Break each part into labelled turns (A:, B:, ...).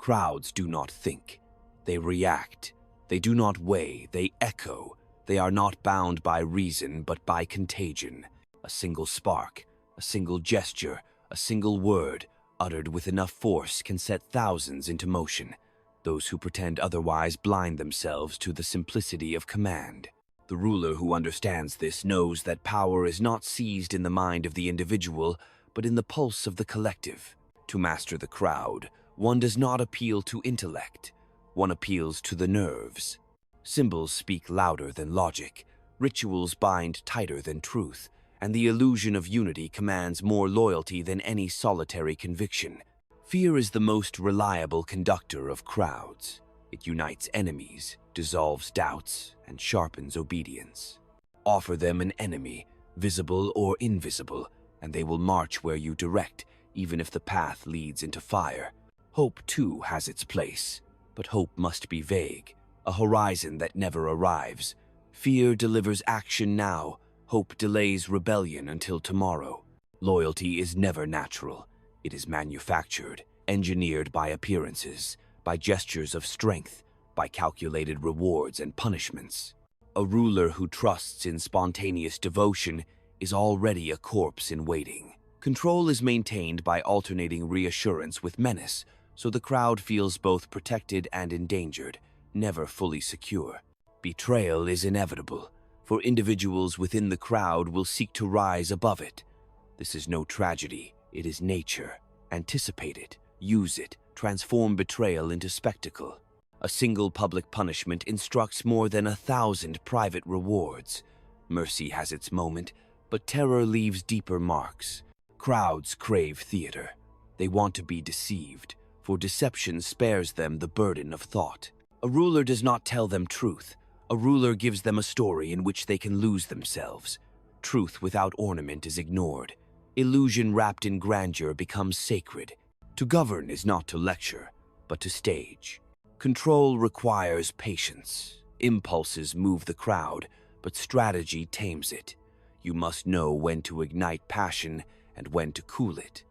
A: Crowds do not think. They react. They do not weigh, they echo. They are not bound by reason, but by contagion. A single spark, a single gesture, a single word, uttered with enough force, can set thousands into motion. Those who pretend otherwise blind themselves to the simplicity of command. The ruler who understands this knows that power is not seized in the mind of the individual, but in the pulse of the collective. To master the crowd, one does not appeal to intellect. One appeals to the nerves. Symbols speak louder than logic, rituals bind tighter than truth, and the illusion of unity commands more loyalty than any solitary conviction. Fear is the most reliable conductor of crowds. It unites enemies, dissolves doubts, and sharpens obedience. Offer them an enemy, visible or invisible, and they will march where you direct, even if the path leads into fire. Hope, too, has its place, but hope must be vague, a horizon that never arrives. Fear delivers action now, hope delays rebellion until tomorrow. Loyalty is never natural. It is manufactured, engineered by appearances, by gestures of strength, by calculated rewards and punishments. A ruler who trusts in spontaneous devotion is already a corpse in waiting. Control is maintained by alternating reassurance with menace, so the crowd feels both protected and endangered, never fully secure. Betrayal is inevitable, for individuals within the crowd will seek to rise above it. This is no tragedy, it is nature. Anticipate it, use it, transform betrayal into spectacle. A single public punishment instructs more than 1,000 private rewards. Mercy has its moment, but terror leaves deeper marks. Crowds crave theater. They want to be deceived, for deception spares them the burden of thought. A ruler does not tell them truth. A ruler gives them a story in which they can lose themselves. Truth without ornament is ignored. Illusion wrapped in grandeur becomes sacred. To govern is not to lecture, but to stage. Control requires patience. Impulses move the crowd, but strategy tames it. You must know when to ignite passion and when to cool it.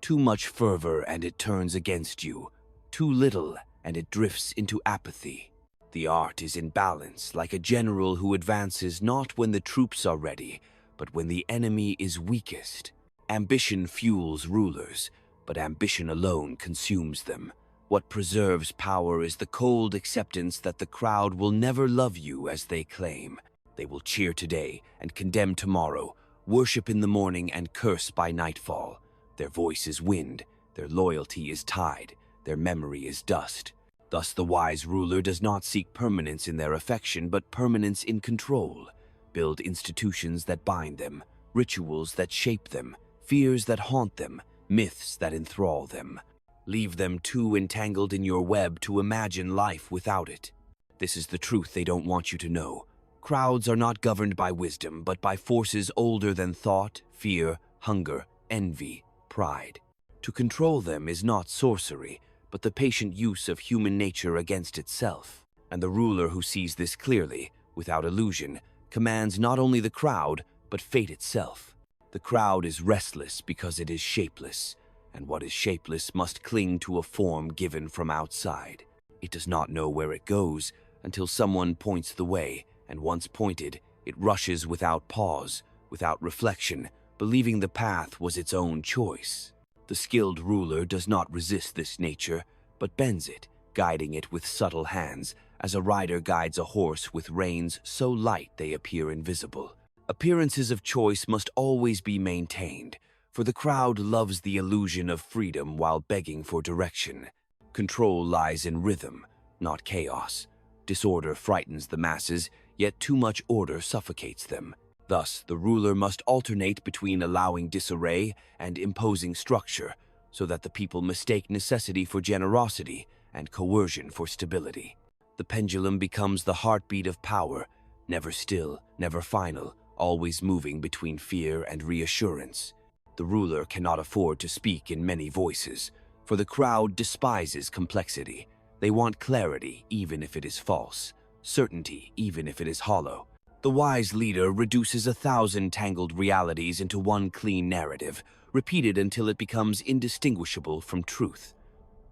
A: Too much fervor and it turns against you. Too little and it drifts into apathy. The art is in balance, like a general who advances not when the troops are ready, but when the enemy is weakest. Ambition fuels rulers, but ambition alone consumes them. What preserves power is the cold acceptance that the crowd will never love you as they claim. They will cheer today and condemn tomorrow, worship in the morning and curse by nightfall. Their voice is wind, their loyalty is tide, their memory is dust. Thus the wise ruler does not seek permanence in their affection, but permanence in control. Build institutions that bind them, rituals that shape them, fears that haunt them, myths that enthrall them. Leave them too entangled in your web to imagine life without it. This is the truth they don't want you to know. Crowds are not governed by wisdom, but by forces older than thought, fear, hunger, envy, pride. To control them is not sorcery, but the patient use of human nature against itself. And the ruler who sees this clearly, without illusion, commands not only the crowd, but fate itself. The crowd is restless because it is shapeless, and what is shapeless must cling to a form given from outside. It does not know where it goes until someone points the way, and once pointed, it rushes without pause, without reflection, believing the path was its own choice. The skilled ruler does not resist this nature, but bends it, guiding it with subtle hands, as a rider guides a horse with reins so light they appear invisible. Appearances of choice must always be maintained, for the crowd loves the illusion of freedom while begging for direction. Control lies in rhythm, not chaos. Disorder frightens the masses, yet too much order suffocates them. Thus, the ruler must alternate between allowing disarray and imposing structure, so that the people mistake necessity for generosity and coercion for stability. The pendulum becomes the heartbeat of power, never still, never final, always moving between fear and reassurance. The ruler cannot afford to speak in many voices, for the crowd despises complexity. They want clarity, even if it is false, certainty, even if it is hollow. The wise leader reduces 1,000 tangled realities into one clean narrative, repeated until it becomes indistinguishable from truth.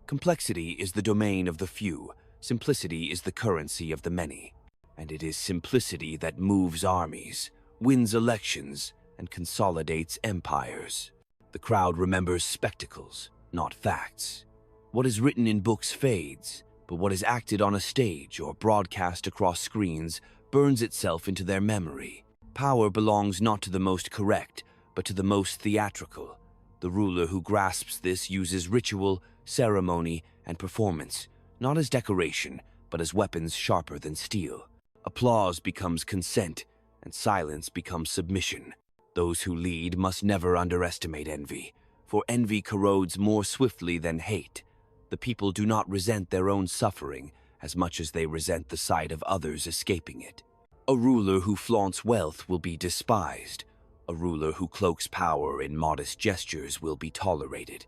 A: Complexity is the domain of the few, simplicity is the currency of the many. And it is simplicity that moves armies, wins elections, and consolidates empires. The crowd remembers spectacles, not facts. What is written in books fades, but what is acted on a stage or broadcast across screens burns itself into their memory. Power belongs not to the most correct, but to the most theatrical. The ruler who grasps this uses ritual, ceremony, and performance, not as decoration, but as weapons sharper than steel. Applause becomes consent, and silence becomes submission. Those who lead must never underestimate envy, for envy corrodes more swiftly than hate. The people do not resent their own suffering as much as they resent the sight of others escaping it. A ruler who flaunts wealth will be despised. A ruler who cloaks power in modest gestures will be tolerated.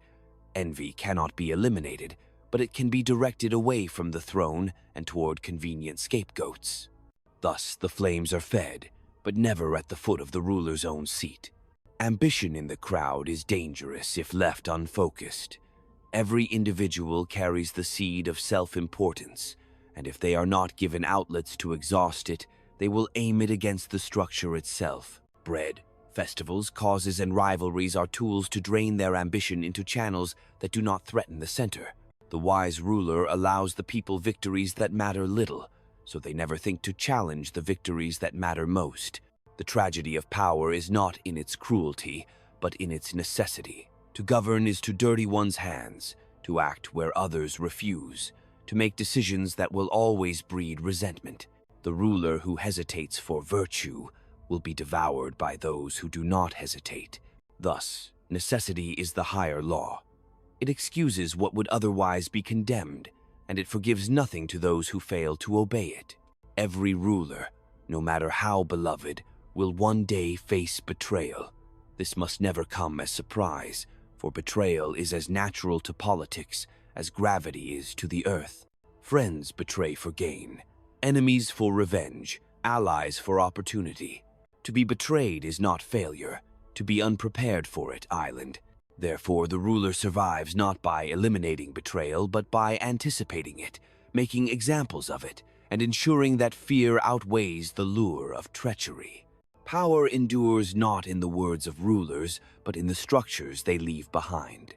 A: Envy cannot be eliminated, but it can be directed away from the throne and toward convenient scapegoats. Thus, the flames are fed, but never at the foot of the ruler's own seat. Ambition in the crowd is dangerous if left unfocused. Every individual carries the seed of self-importance, and if they are not given outlets to exhaust it, they will aim it against the structure itself. Bread, festivals, causes, and rivalries are tools to drain their ambition into channels that do not threaten the center. The wise ruler allows the people victories that matter little, so they never think to challenge the victories that matter most. The tragedy of power is not in its cruelty, but in its necessity. To govern is to dirty one's hands, to act where others refuse, to make decisions that will always breed resentment. The ruler who hesitates for virtue will be devoured by those who do not hesitate. Thus, necessity is the higher law. It excuses what would otherwise be condemned, and it forgives nothing to those who fail to obey it. Every ruler, no matter how beloved, will one day face betrayal. This must never come as surprise, for betrayal is as natural to politics as gravity is to the earth. Friends betray for gain, enemies for revenge, allies for opportunity. To be betrayed is not failure, to be unprepared for it, island. Therefore, the ruler survives not by eliminating betrayal, but by anticipating it, making examples of it, and ensuring that fear outweighs the lure of treachery. Power endures not in the words of rulers, but in the structures they leave behind.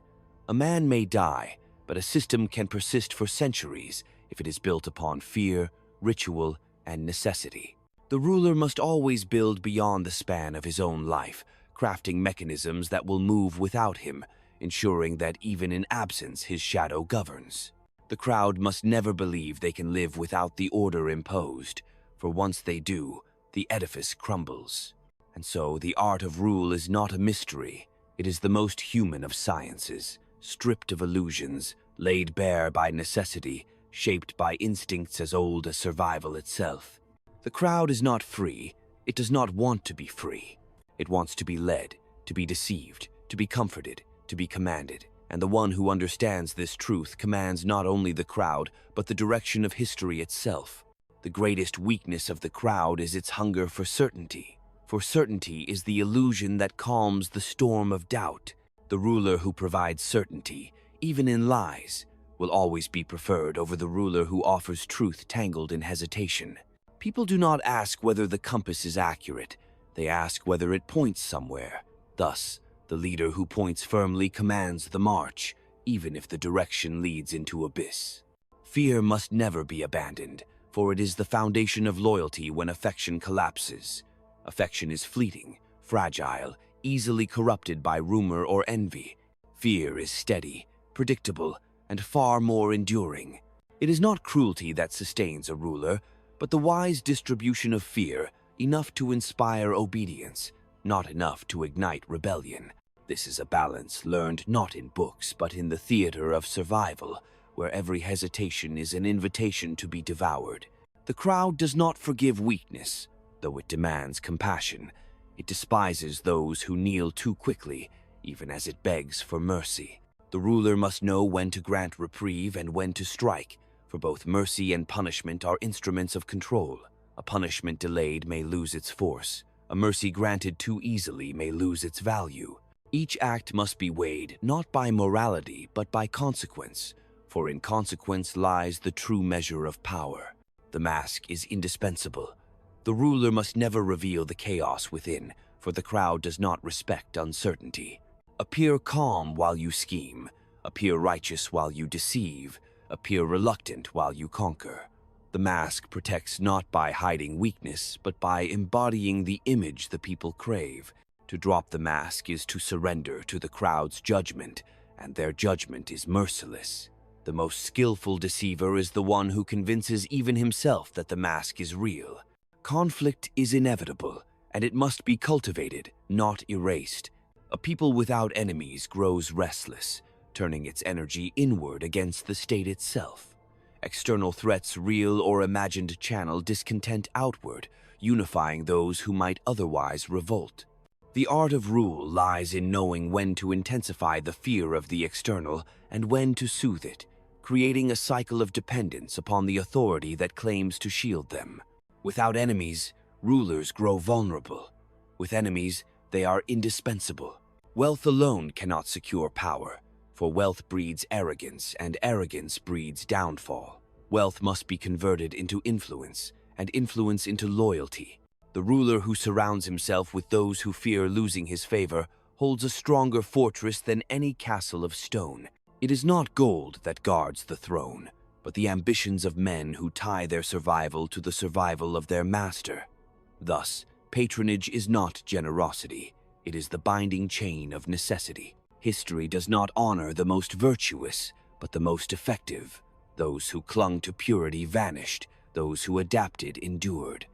A: A man may die, but a system can persist for centuries if it is built upon fear, ritual, and necessity. The ruler must always build beyond the span of his own life, crafting mechanisms that will move without him, ensuring that even in absence his shadow governs. The crowd must never believe they can live without the order imposed, for once they do, the edifice crumbles. And so the art of rule is not a mystery. It is the most human of sciences, stripped of illusions, laid bare by necessity, shaped by instincts as old as survival itself. The crowd is not free. It does not want to be free. It wants to be led, to be deceived, to be comforted, to be commanded. And the one who understands this truth commands not only the crowd, but the direction of history itself. The greatest weakness of the crowd is its hunger for certainty. For certainty is the illusion that calms the storm of doubt. The ruler who provides certainty, even in lies, will always be preferred over the ruler who offers truth tangled in hesitation. People do not ask whether the compass is accurate. They ask whether it points somewhere. Thus, the leader who points firmly commands the march, even if the direction leads into abyss. Fear must never be abandoned, for it is the foundation of loyalty when affection collapses. Affection is fleeting, fragile, easily corrupted by rumor or envy. Fear is steady, predictable, and far more enduring. It is not cruelty that sustains a ruler, but the wise distribution of fear, enough to inspire obedience, not enough to ignite rebellion. This is a balance learned not in books, but in the theater of survival, where every hesitation is an invitation to be devoured. The crowd does not forgive weakness, though it demands compassion. It despises those who kneel too quickly, even as it begs for mercy. The ruler must know when to grant reprieve and when to strike, for both mercy and punishment are instruments of control. A punishment delayed may lose its force. A mercy granted too easily may lose its value. Each act must be weighed not by morality but by consequence, for in consequence lies the true measure of power. The mask is indispensable. The ruler must never reveal the chaos within, for the crowd does not respect uncertainty. Appear calm while you scheme, appear righteous while you deceive, appear reluctant while you conquer. The mask protects not by hiding weakness, but by embodying the image the people crave. To drop the mask is to surrender to the crowd's judgment, and their judgment is merciless. The most skillful deceiver is the one who convinces even himself that the mask is real. Conflict is inevitable, and it must be cultivated, not erased. A people without enemies grows restless, turning its energy inward against the state itself. External threats, real or imagined, channel discontent outward, unifying those who might otherwise revolt. The art of rule lies in knowing when to intensify the fear of the external and when to soothe it, creating a cycle of dependence upon the authority that claims to shield them. Without enemies, rulers grow vulnerable. With enemies, they are indispensable. Wealth alone cannot secure power, for wealth breeds arrogance, and arrogance breeds downfall. Wealth must be converted into influence, and influence into loyalty. The ruler who surrounds himself with those who fear losing his favor holds a stronger fortress than any castle of stone. It is not gold that guards the throne, but the ambitions of men who tie their survival to the survival of their master. Thus, patronage is not generosity, it is the binding chain of necessity. History does not honor the most virtuous, but the most effective. Those who clung to purity vanished, those who adapted endured.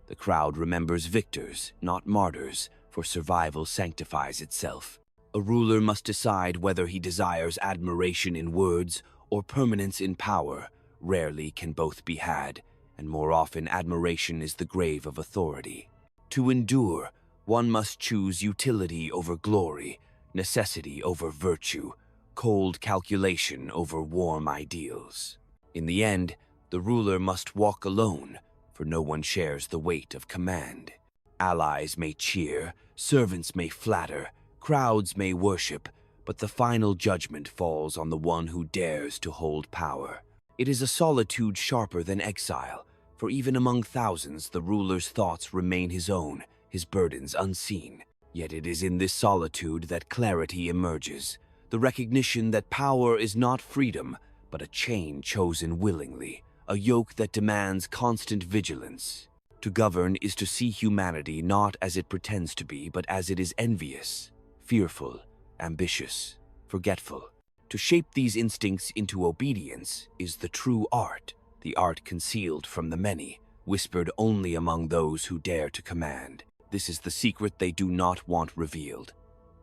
A: The crowd remembers victors, not martyrs, for survival sanctifies itself. A ruler must decide whether he desires admiration in words or permanence in power. Rarely can both be had, and more often admiration is the grave of authority. To endure, one must choose utility over glory, necessity over virtue, cold calculation over warm ideals. In the end, the ruler must walk alone, for no one shares the weight of command. Allies may cheer, servants may flatter, crowds may worship, but the final judgment falls on the one who dares to hold power. It is a solitude sharper than exile, for even among thousands the ruler's thoughts remain his own, his burdens unseen. Yet it is in this solitude that clarity emerges, the recognition that power is not freedom, but a chain chosen willingly, a yoke that demands constant vigilance. To govern is to see humanity not as it pretends to be, but as it is envious, fearful, ambitious, forgetful. To shape these instincts into obedience is the true art, the art concealed from the many, whispered only among those who dare to command. This is the secret they do not want revealed.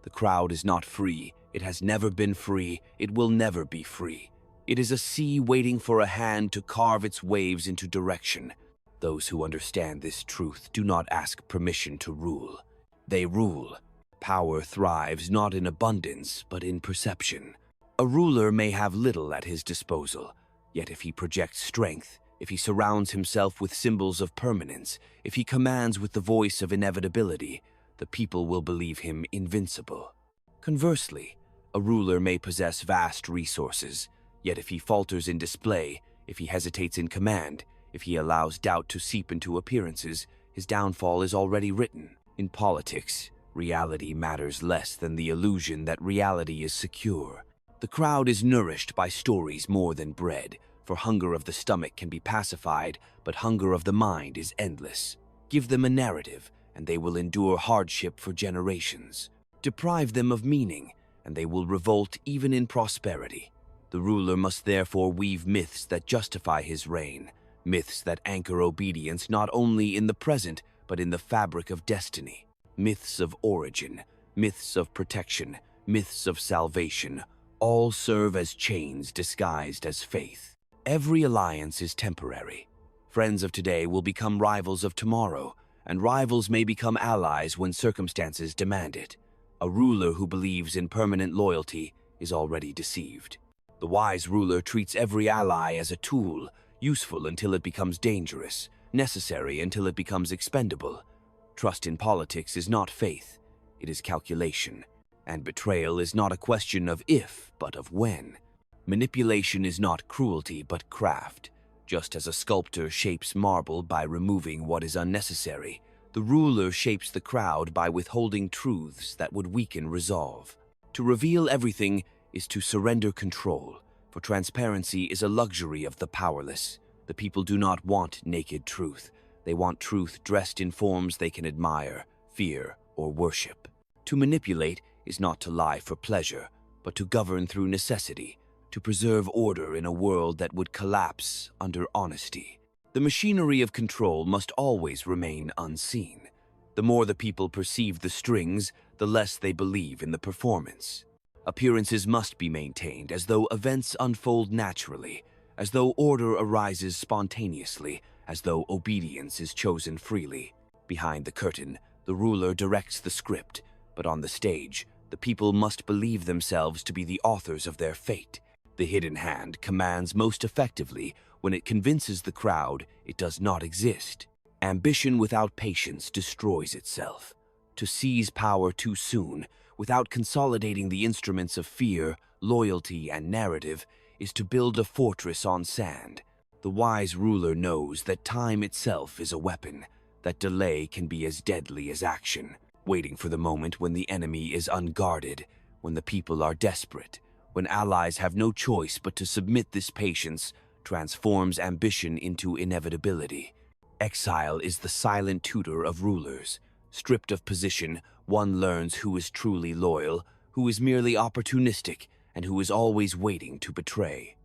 A: The crowd is not free, it has never been free, it will never be free. It is a sea waiting for a hand to carve its waves into direction. Those who understand this truth do not ask permission to rule. They rule. Power thrives not in abundance, but in perception. A ruler may have little at his disposal, yet if he projects strength, if he surrounds himself with symbols of permanence, if he commands with the voice of inevitability, the people will believe him invincible. Conversely, a ruler may possess vast resources, yet if he falters in display, if he hesitates in command, if he allows doubt to seep into appearances, his downfall is already written. In politics, reality matters less than the illusion that reality is secure. The crowd is nourished by stories more than bread, for hunger of the stomach can be pacified, but hunger of the mind is endless. Give them a narrative, and they will endure hardship for generations. Deprive them of meaning, and they will revolt even in prosperity. The ruler must therefore weave myths that justify his reign, myths that anchor obedience not only in the present, but in the fabric of destiny. Myths of origin, myths of protection, myths of salvation, all serve as chains disguised as faith. Every alliance is temporary. Friends of today will become rivals of tomorrow, and rivals may become allies when circumstances demand it. A ruler who believes in permanent loyalty is already deceived. The wise ruler treats every ally as a tool, useful until it becomes dangerous, necessary until it becomes expendable. Trust in politics is not faith, it is calculation, and betrayal is not a question of if, but of when. Manipulation is not cruelty but craft. Just as a sculptor shapes marble by removing what is unnecessary, the ruler shapes the crowd by withholding truths that would weaken resolve. To reveal everything is to surrender control, for transparency is a luxury of the powerless. The people do not want naked truth. They want truth dressed in forms they can admire, fear, or worship. To manipulate is not to lie for pleasure, but to govern through necessity, to preserve order in a world that would collapse under honesty. The machinery of control must always remain unseen. The more the people perceive the strings, the less they believe in the performance. Appearances must be maintained as though events unfold naturally, as though order arises spontaneously, as though obedience is chosen freely. Behind the curtain, the ruler directs the script, but on the stage, the people must believe themselves to be the authors of their fate. The hidden hand commands most effectively when it convinces the crowd it does not exist. Ambition without patience destroys itself. To seize power too soon, without consolidating the instruments of fear, loyalty, and narrative, is to build a fortress on sand. The wise ruler knows that time itself is a weapon, that delay can be as deadly as action. Waiting for the moment when the enemy is unguarded, when the people are desperate, when allies have no choice but to submit, this patience transforms ambition into inevitability. Exile is the silent tutor of rulers. Stripped of position, one learns who is truly loyal, who is merely opportunistic, and who is always waiting to betray.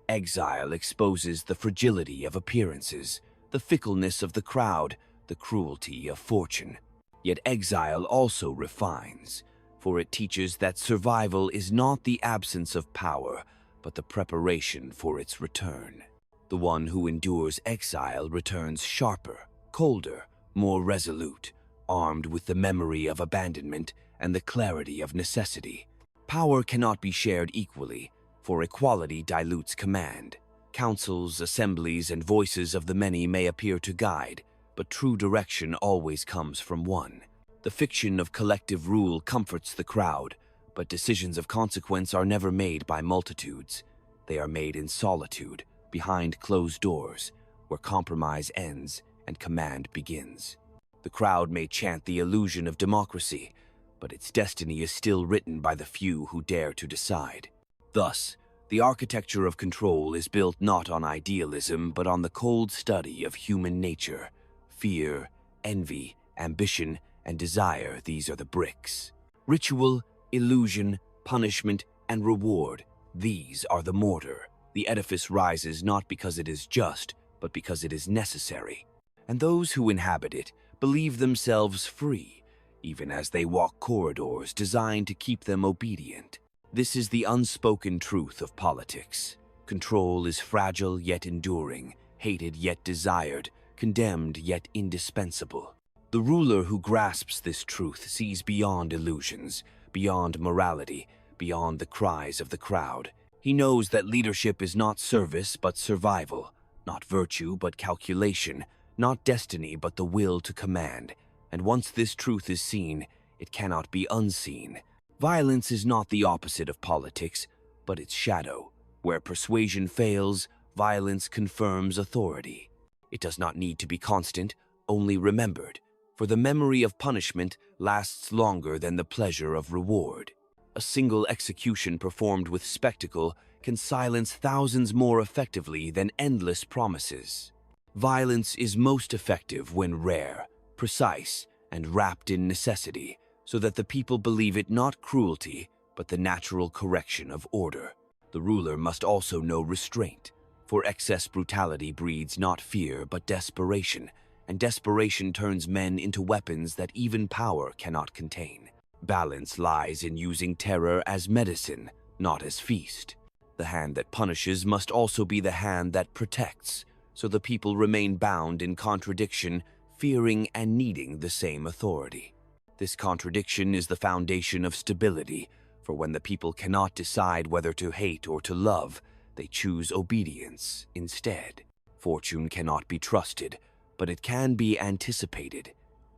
A: Exile exposes the fragility of appearances, the fickleness of the crowd, the cruelty of fortune. Yet exile also refines, for it teaches that survival is not the absence of power, but the preparation for its return. The one who endures exile returns sharper, colder, more resolute, armed with the memory of abandonment and the clarity of necessity. Power cannot be shared equally, for equality dilutes command. Councils, assemblies, and voices of the many may appear to guide, but true direction always comes from one. The fiction of collective rule comforts the crowd, but decisions of consequence are never made by multitudes. They are made in solitude, behind closed doors, where compromise ends and command begins. The crowd may chant the illusion of democracy, but its destiny is still written by the few who dare to decide. Thus, the architecture of control is built not on idealism, but on the cold study of human nature. Fear, envy, ambition, and desire, these are the bricks. Ritual, illusion, punishment, and reward, these are the mortar. The edifice rises not because it is just, but because it is necessary. And those who inhabit it believe themselves free, even as they walk corridors designed to keep them obedient. This is the unspoken truth of politics. Control is fragile yet enduring, hated yet desired, condemned yet indispensable. The ruler who grasps this truth sees beyond illusions, beyond morality, beyond the cries of the crowd. He knows that leadership is not service but survival, not virtue but calculation, not destiny but the will to command. And once this truth is seen, it cannot be unseen. Violence is not the opposite of politics, but its shadow. Where persuasion fails, violence confirms authority. It does not need to be constant, only remembered, for the memory of punishment lasts longer than the pleasure of reward. A single execution performed with spectacle can silence thousands more effectively than endless promises. Violence is most effective when rare, precise, and wrapped in necessity, so that the people believe it not cruelty, but the natural correction of order. The ruler must also know restraint, for excess brutality breeds not fear but desperation, and desperation turns men into weapons that even power cannot contain. Balance lies in using terror as medicine, not as feast. The hand that punishes must also be the hand that protects, so the people remain bound in contradiction, fearing and needing the same authority. This contradiction is the foundation of stability, for when the people cannot decide whether to hate or to love, they choose obedience instead. Fortune cannot be trusted, but it can be anticipated.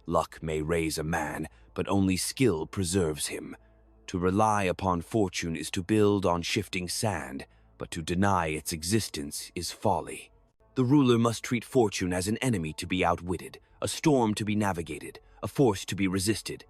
A: Luck may raise a man, but only skill preserves him. To rely upon fortune is to build on shifting sand, but to deny its existence is folly. The ruler must treat fortune as an enemy to be outwitted, a storm to be navigated, a force to be resisted.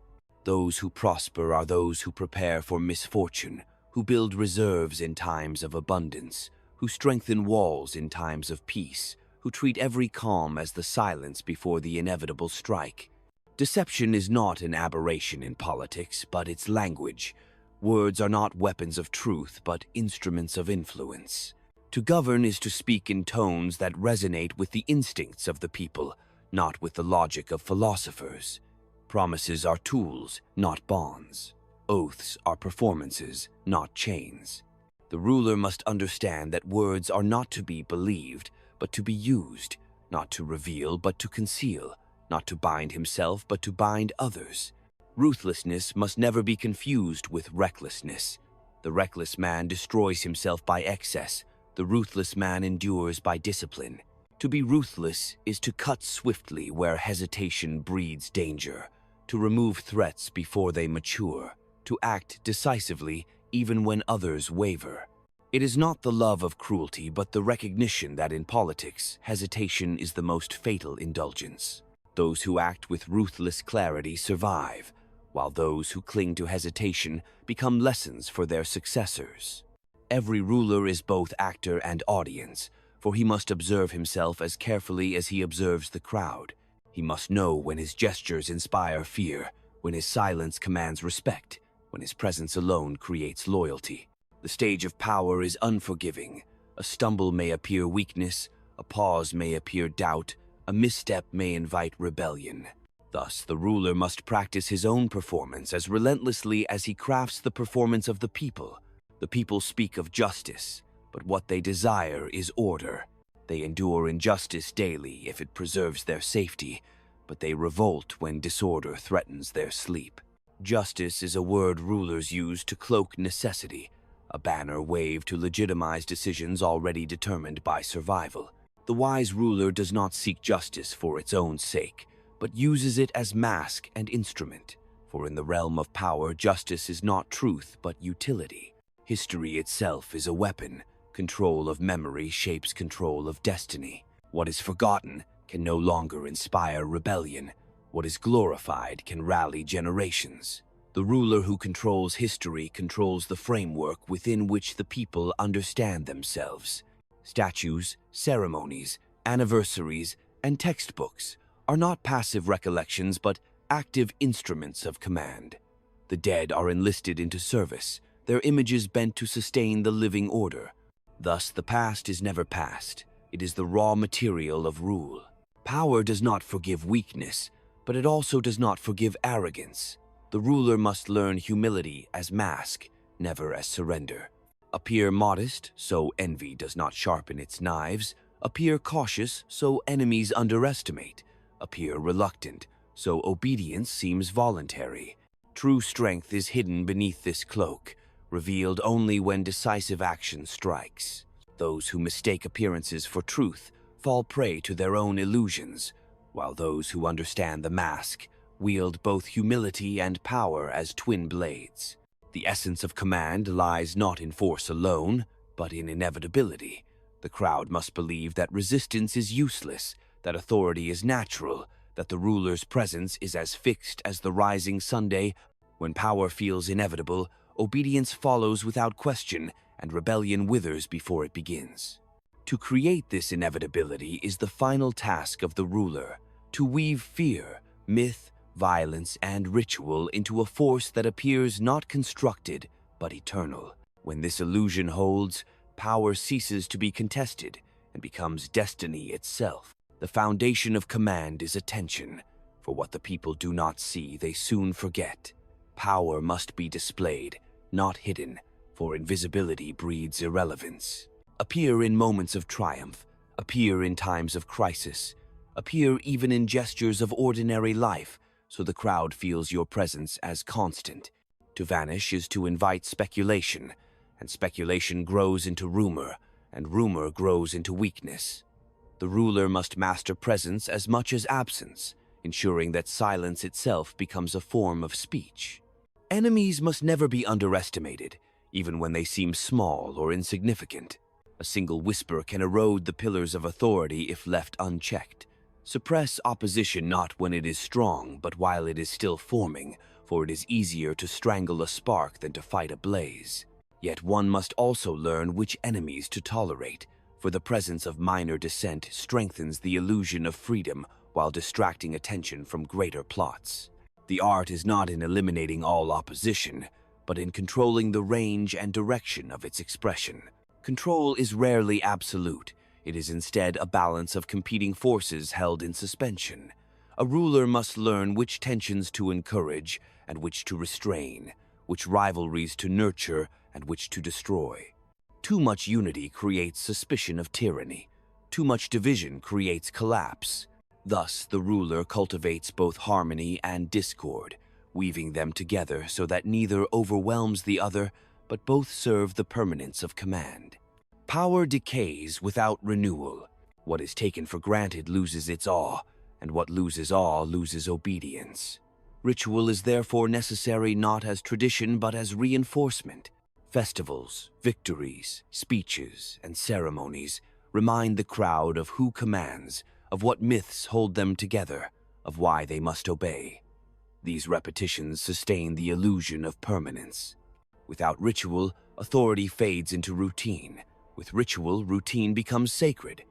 A: Those who prosper are those who prepare for misfortune, who build reserves in times of abundance, who strengthen walls in times of peace, who treat every calm as the silence before the inevitable strike. Deception is not an aberration in politics, but its language. Words are not weapons of truth, but instruments of influence. To govern is to speak in tones that resonate with the instincts of the people, not with the logic of philosophers. Promises are tools, not bonds. Oaths are performances, not chains. The ruler must understand that words are not to be believed, but to be used, not to reveal, but to conceal, not to bind himself, but to bind others. Ruthlessness must never be confused with recklessness. The reckless man destroys himself by excess. The ruthless man endures by discipline. To be ruthless is to cut swiftly where hesitation breeds danger, to remove threats before they mature, to act decisively even when others waver. It is not the love of cruelty, but the recognition that in politics, hesitation is the most fatal indulgence. Those who act with ruthless clarity survive, while those who cling to hesitation become lessons for their successors. Every ruler is both actor and audience, for he must observe himself as carefully as he observes the crowd. He must know when his gestures inspire fear, when his silence commands respect, when his presence alone creates loyalty. The stage of power is unforgiving. A stumble may appear weakness, a pause may appear doubt, a misstep may invite rebellion. Thus, the ruler must practice his own performance as relentlessly as he crafts the performance of the people. The people speak of justice, but what they desire is order. They endure injustice daily if it preserves their safety, but they revolt when disorder threatens their sleep. Justice is a word rulers use to cloak necessity, a banner waved to legitimize decisions already determined by survival. The wise ruler does not seek justice for its own sake, but uses it as mask and instrument. For in the realm of power, justice is not truth but utility. History itself is a weapon. Control of memory shapes control of destiny. What is forgotten can no longer inspire rebellion. What is glorified can rally generations. The ruler who controls history controls the framework within which the people understand themselves. Statues, ceremonies, anniversaries, and textbooks are not passive recollections but active instruments of command. The dead are enlisted into service, their images bent to sustain the living order. Thus, the past is never past. It is the raw material of rule. Power does not forgive weakness, but it also does not forgive arrogance. The ruler must learn humility as mask, never as surrender. Appear modest, so envy does not sharpen its knives. Appear cautious, so enemies underestimate. Appear reluctant, so obedience seems voluntary. True strength is hidden beneath this cloak, revealed only when decisive action strikes. Those who mistake appearances for truth fall prey to their own illusions, while those who understand the mask wield both humility and power as twin blades. The essence of command lies not in force alone, but in inevitability. The crowd must believe that resistance is useless, that authority is natural, that the ruler's presence is as fixed as the rising Sunday. When power feels inevitable, obedience follows without question, and rebellion withers before it begins. To create this inevitability is the final task of the ruler, to weave fear, myth, violence, and ritual into a force that appears not constructed, but eternal. When this illusion holds, power ceases to be contested and becomes destiny itself. The foundation of command is attention. For what the people do not see, they soon forget. Power must be displayed, not hidden, for invisibility breeds irrelevance. Appear in moments of triumph, appear in times of crisis, appear even in gestures of ordinary life, so the crowd feels your presence as constant. To vanish is to invite speculation, and speculation grows into rumor, and rumor grows into weakness. The ruler must master presence as much as absence, ensuring that silence itself becomes a form of speech. Enemies must never be underestimated. even when they seem small or insignificant. A single whisper can erode the pillars of authority if left unchecked. Suppress opposition not when it is strong, but while it is still forming, for it is easier to strangle a spark than to fight a blaze. Yet one must also learn which enemies to tolerate, for the presence of minor dissent strengthens the illusion of freedom while distracting attention from greater plots. The art is not in eliminating all opposition, but in controlling the range and direction of its expression. Control is rarely absolute. It is instead a balance of competing forces held in suspension. A ruler must learn which tensions to encourage and which to restrain, which rivalries to nurture and which to destroy. Too much unity creates suspicion of tyranny. Too much division creates collapse. Thus, the ruler cultivates both harmony and discord, weaving them together so that neither overwhelms the other, but both serve the permanence of command. Power decays without renewal. What is taken for granted loses its awe, and what loses awe loses obedience. Ritual is therefore necessary not as tradition but as reinforcement. Festivals, victories, speeches, and ceremonies remind the crowd of who commands, of what myths hold them together, of why they must obey. These repetitions sustain the illusion of permanence. Without ritual, authority fades into routine. With ritual, routine becomes sacred.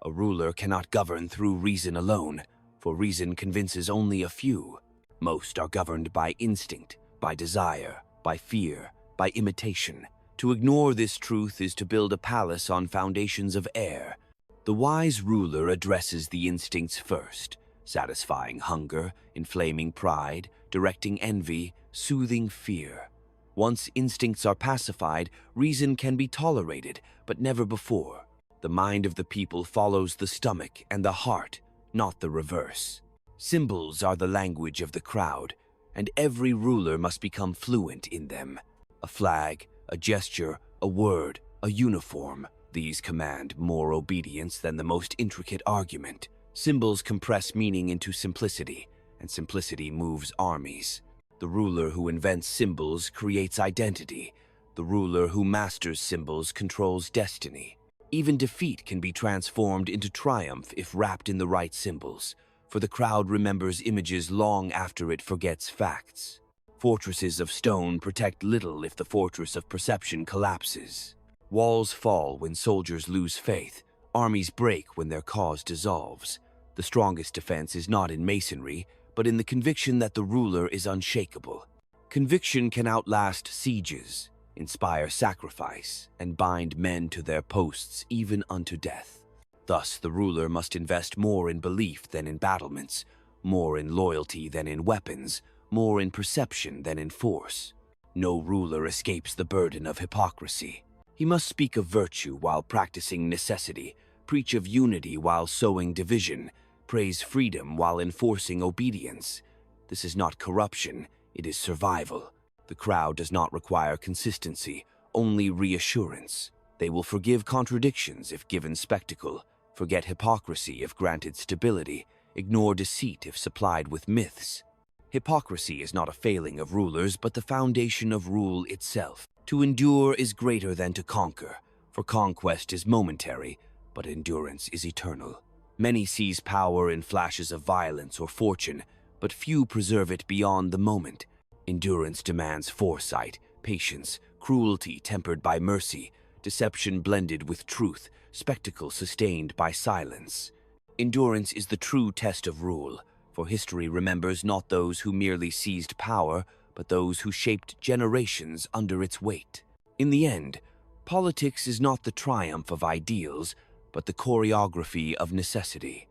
A: A ruler cannot govern through reason alone, for reason convinces only a few. Most are governed by instinct, by desire, by fear, by imitation. To ignore this truth is to build a palace on foundations of air. The wise ruler addresses the instincts first, satisfying hunger, inflaming pride, directing envy, soothing fear. Once instincts are pacified, reason can be tolerated, but never before. The mind of the people follows the stomach and the heart, not the reverse. Symbols are the language of the crowd, and every ruler must become fluent in them. A flag, a gesture, a word, a uniform. These command more obedience than the most intricate argument. Symbols compress meaning into simplicity, and simplicity moves armies. The ruler who invents symbols creates identity. The ruler who masters symbols controls destiny. Even defeat can be transformed into triumph if wrapped in the right symbols, for the crowd remembers images long after it forgets facts. Fortresses of stone protect little if the fortress of perception collapses. Walls fall when soldiers lose faith. Armies break when their cause dissolves. The strongest defense is not in masonry, but in the conviction that the ruler is unshakable. Conviction can outlast sieges, inspire sacrifice, and bind men to their posts even unto death. Thus, the ruler must invest more in belief than in battlements, more in loyalty than in weapons, more in perception than in force. No ruler escapes the burden of hypocrisy. He must speak of virtue while practicing necessity, preach of unity while sowing division, praise freedom while enforcing obedience. This is not corruption, it is survival. The crowd does not require consistency, only reassurance. They will forgive contradictions if given spectacle, forget hypocrisy if granted stability, ignore deceit if supplied with myths. Hypocrisy is not a failing of rulers, but the foundation of rule itself. To endure is greater than to conquer, for conquest is momentary, but endurance is eternal. Many seize power in flashes of violence or fortune, but few preserve it beyond the moment. Endurance demands foresight, patience, cruelty tempered by mercy, deception blended with truth, spectacle sustained by silence. Endurance is the true test of rule, for history remembers not those who merely seized power, but those who shaped generations under its weight. In the end, politics is not the triumph of ideals, but the choreography of necessity.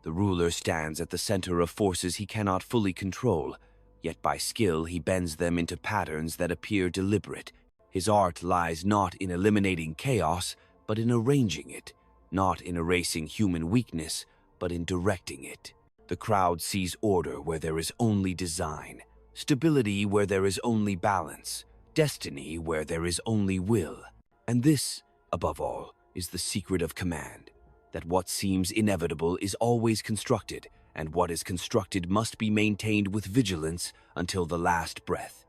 A: The ruler stands at the center of forces he cannot fully control, yet by skill he bends them into patterns that appear deliberate. His art lies not in eliminating chaos, but in arranging it, not in erasing human weakness, but in directing it. The crowd sees order where there is only design, stability where there is only balance, destiny where there is only will. And this, above all, is the secret of command, that what seems inevitable is always constructed, and what is constructed must be maintained with vigilance until the last breath.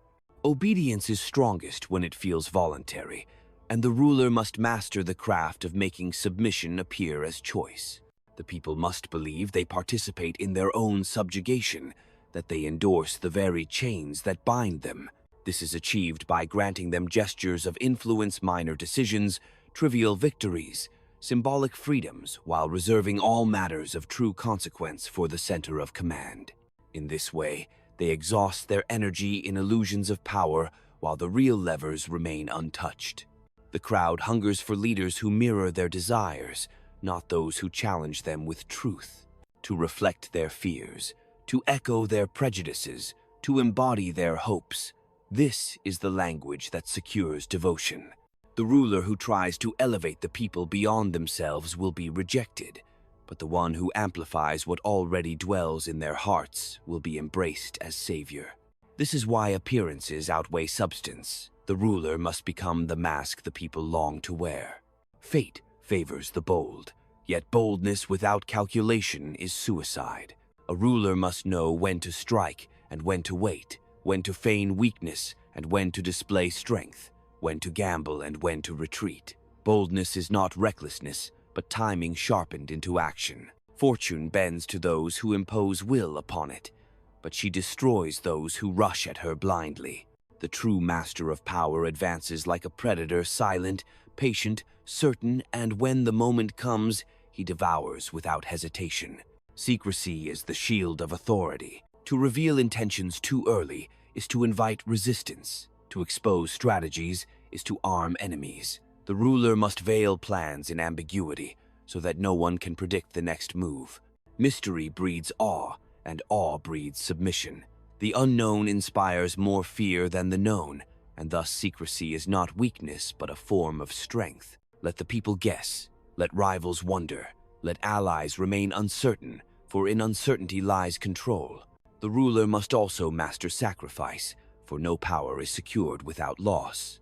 A: Obedience is strongest when it feels voluntary, and the ruler must master the craft of making submission appear as choice. The people must believe they participate in their own subjugation, that they endorse the very chains that bind them. This is achieved by granting them gestures of influence, minor decisions, trivial victories, symbolic freedoms, while reserving all matters of true consequence for the center of command. In this way, they exhaust their energy in illusions of power, while the real levers remain untouched. The crowd hungers for leaders who mirror their desires, not those who challenge them with truth, to reflect their fears, to echo their prejudices, to embody their hopes. This is the language that secures devotion. The ruler who tries to elevate the people beyond themselves will be rejected, but the one who amplifies what already dwells in their hearts will be embraced as savior. This is why appearances outweigh substance. The ruler must become the mask the people long to wear. Fate favors the bold, yet boldness without calculation is suicide. A ruler must know when to strike and when to wait, when to feign weakness and when to display strength, when to gamble and when to retreat. Boldness is not recklessness, but timing sharpened into action. Fortune bends to those who impose will upon it, but she destroys those who rush at her blindly. The true master of power advances like a predator, silent, patient, certain, and when the moment comes, he devours without hesitation. Secrecy is the shield of authority. To reveal intentions too early is to invite resistance. To expose strategies is to arm enemies. The ruler must veil plans in ambiguity so that no one can predict the next move. Mystery breeds awe, and awe breeds submission. The unknown inspires more fear than the known, and thus secrecy is not weakness but a form of strength. Let the people guess, let rivals wonder, let allies remain uncertain, for in uncertainty lies control. The ruler must also master sacrifice, for no power is secured without loss.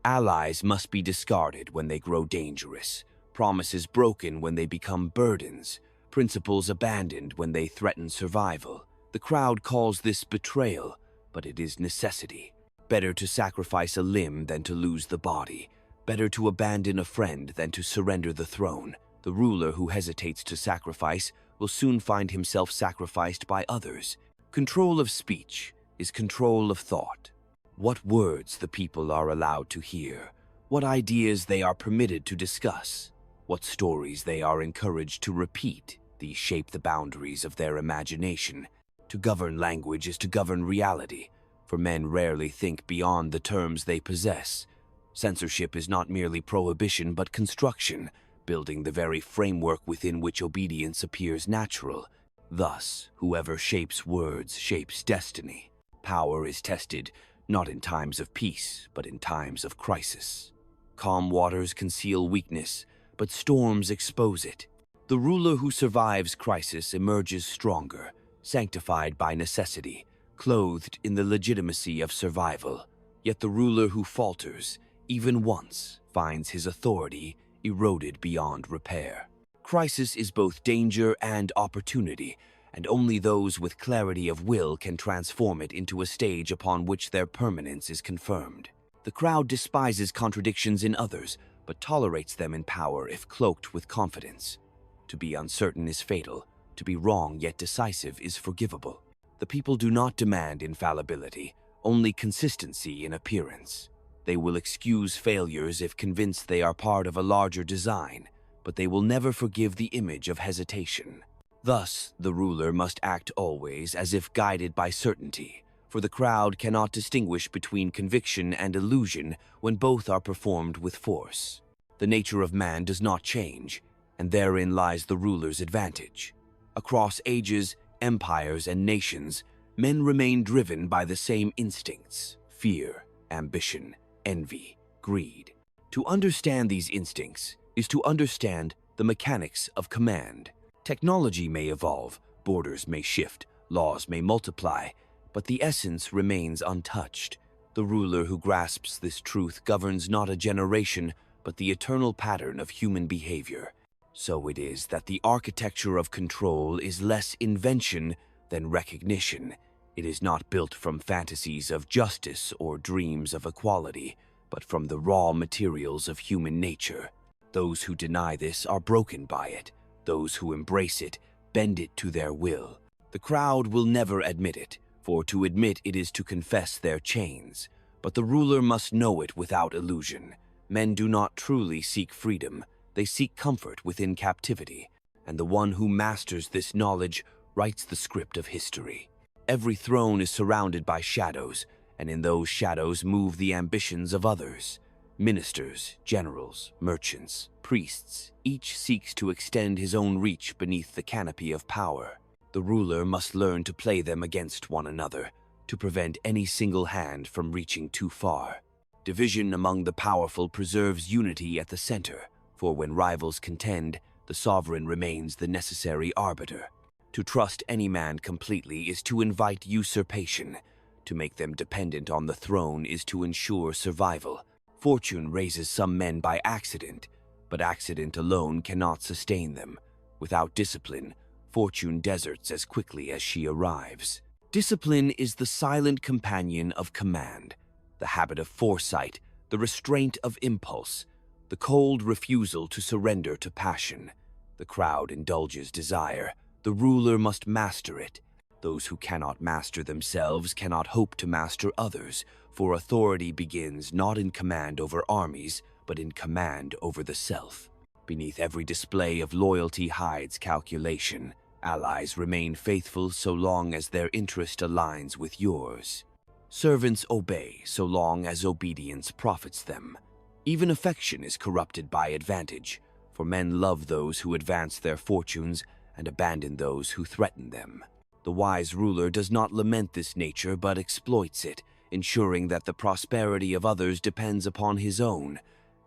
A: Allies must be discarded when they grow dangerous, promises broken when they become burdens, principles abandoned when they threaten survival. The crowd calls this betrayal, but it is necessity. Better to sacrifice a limb than to lose the body. Better to abandon a friend than to surrender the throne. The ruler who hesitates to sacrifice will soon find himself sacrificed by others. Control of speech is control of thought. What words the people are allowed to hear, what ideas they are permitted to discuss, what stories they are encouraged to repeat, these shape the boundaries of their imagination. To govern language is to govern reality, for men rarely think beyond the terms they possess. Censorship is not merely prohibition but construction, building the very framework within which obedience appears natural. Thus, whoever shapes words shapes destiny. Power is tested not in times of peace, but in times of crisis. Calm waters conceal weakness, but storms expose it. The ruler who survives crisis emerges stronger, sanctified by necessity, clothed in the legitimacy of survival. Yet the ruler who falters, even once, finds his authority eroded beyond repair. Crisis is both danger and opportunity, and only those with clarity of will can transform it into a stage upon which their permanence is confirmed. The crowd despises contradictions in others, but tolerates them in power if cloaked with confidence. To be uncertain is fatal. To be wrong yet decisive is forgivable. The people do not demand infallibility, only consistency in appearance. They will excuse failures if convinced they are part of a larger design, but they will never forgive the image of hesitation. Thus, the ruler must act always as if guided by certainty, for the crowd cannot distinguish between conviction and illusion when both are performed with force. The nature of man does not change, and therein lies the ruler's advantage. Across ages, empires, and nations, men remain driven by the same instincts: fear, ambition, envy, greed. To understand these instincts is to understand the mechanics of command. Technology may evolve, borders may shift, laws may multiply, but the essence remains untouched. The ruler who grasps this truth governs not a generation, but the eternal pattern of human behavior. So it is that the architecture of control is less invention than recognition. It is not built from fantasies of justice or dreams of equality, but from the raw materials of human nature. Those who deny this are broken by it. Those who embrace it bend it to their will. The crowd will never admit it, for to admit it is to confess their chains. But the ruler must know it without illusion. Men do not truly seek freedom. They seek comfort within captivity. And the one who masters this knowledge writes the script of history. Every throne is surrounded by shadows, and in those shadows move the ambitions of others. Ministers, generals, merchants, priests, each seeks to extend his own reach beneath the canopy of power. The ruler must learn to play them against one another, to prevent any single hand from reaching too far. Division among the powerful preserves unity at the center, for when rivals contend, the sovereign remains the necessary arbiter. To trust any man completely is to invite usurpation. To make them dependent on the throne is to ensure survival. Fortune raises some men by accident, but accident alone cannot sustain them. Without discipline, fortune deserts as quickly as she arrives. Discipline is the silent companion of command, the habit of foresight, the restraint of impulse, the cold refusal to surrender to passion. The crowd indulges desire. The ruler must master it. Those who cannot master themselves cannot hope to master others, for authority begins not in command over armies, but in command over the self. Beneath every display of loyalty hides calculation. Allies remain faithful so long as their interest aligns with yours. Servants obey so long as obedience profits them. Even affection is corrupted by advantage, for men love those who advance their fortunes and abandon those who threaten them. The wise ruler does not lament this nature but exploits it, ensuring that the prosperity of others depends upon his own.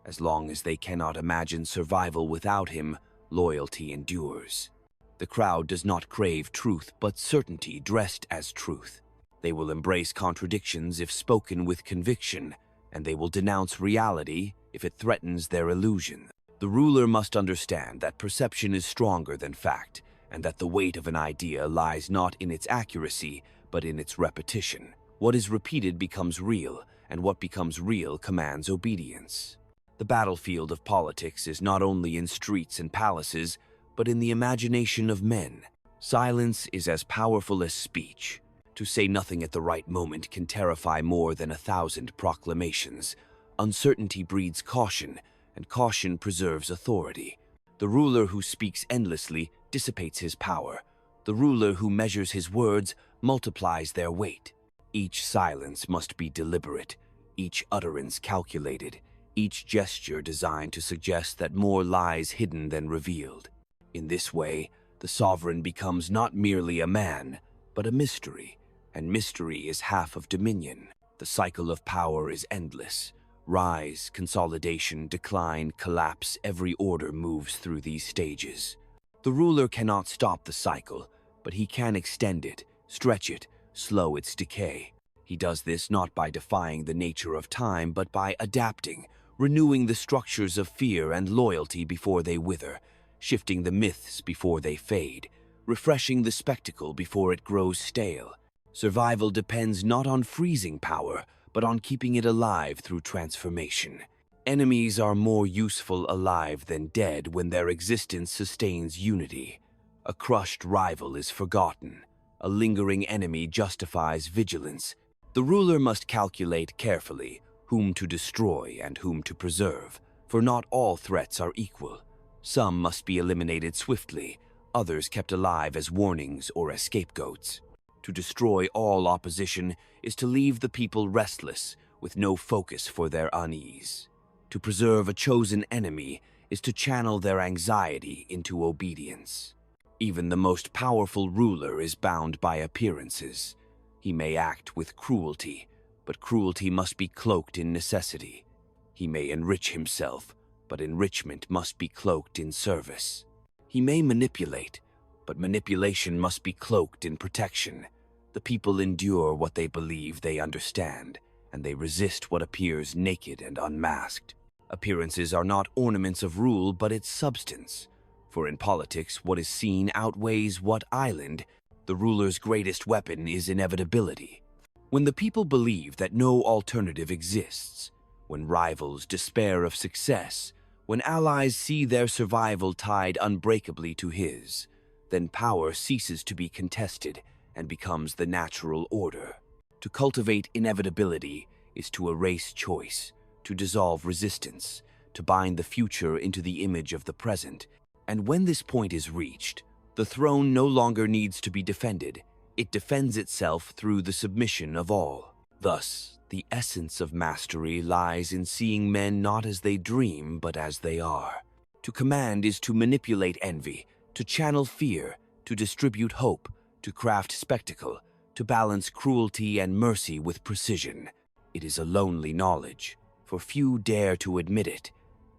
A: As long as they cannot imagine survival without him, loyalty endures. The crowd does not crave truth but certainty dressed as truth. They will embrace contradictions if spoken with conviction, and they will denounce reality if it threatens their illusion. The ruler must understand that perception is stronger than fact, and that the weight of an idea lies not in its accuracy, but in its repetition. What is repeated becomes real, and what becomes real commands obedience. The battlefield of politics is not only in streets and palaces, but in the imagination of men. Silence is as powerful as speech. To say nothing at the right moment can terrify more than 1,000 proclamations. Uncertainty breeds caution, and caution preserves authority. The ruler who speaks endlessly dissipates his power. The ruler who measures his words multiplies their weight. Each silence must be deliberate, each utterance calculated, each gesture designed to suggest that more lies hidden than revealed. In this way, the sovereign becomes not merely a man, but a mystery, and mystery is half of dominion. The cycle of power is endless. Rise, consolidation, decline, collapse, every order moves through these stages. The ruler cannot stop the cycle, but he can extend it, stretch it, slow its decay. He does this not by defying the nature of time, but by adapting, renewing the structures of fear and loyalty before they wither, shifting the myths before they fade, refreshing the spectacle before it grows stale. Survival depends not on freezing power, but on keeping it alive through transformation. Enemies are more useful alive than dead when their existence sustains unity. A crushed rival is forgotten. A lingering enemy justifies vigilance. The ruler must calculate carefully whom to destroy and whom to preserve, for not all threats are equal. Some must be eliminated swiftly, others kept alive as warnings or as scapegoats. To destroy all opposition is to leave the people restless, with no focus for their unease. To preserve a chosen enemy is to channel their anxiety into obedience. Even the most powerful ruler is bound by appearances. He may act with cruelty, but cruelty must be cloaked in necessity. He may enrich himself, but enrichment must be cloaked in service. He may manipulate, but manipulation must be cloaked in protection. The people endure what they believe they understand, and they resist what appears naked and unmasked. Appearances are not ornaments of rule, but its substance. For in politics, what is seen outweighs what island, The ruler's greatest weapon is inevitability. When the people believe that no alternative exists, when rivals despair of success, when allies see their survival tied unbreakably to his, then power ceases to be contested and becomes the natural order. To cultivate inevitability is to erase choice, to dissolve resistance, to bind the future into the image of the present. And when this point is reached, the throne no longer needs to be defended. It defends itself through the submission of all. Thus, the essence of mastery lies in seeing men not as they dream, but as they are. To command is to manipulate envy, to channel fear, to distribute hope, to craft spectacle, to balance cruelty and mercy with precision. It is a lonely knowledge, for few dare to admit it,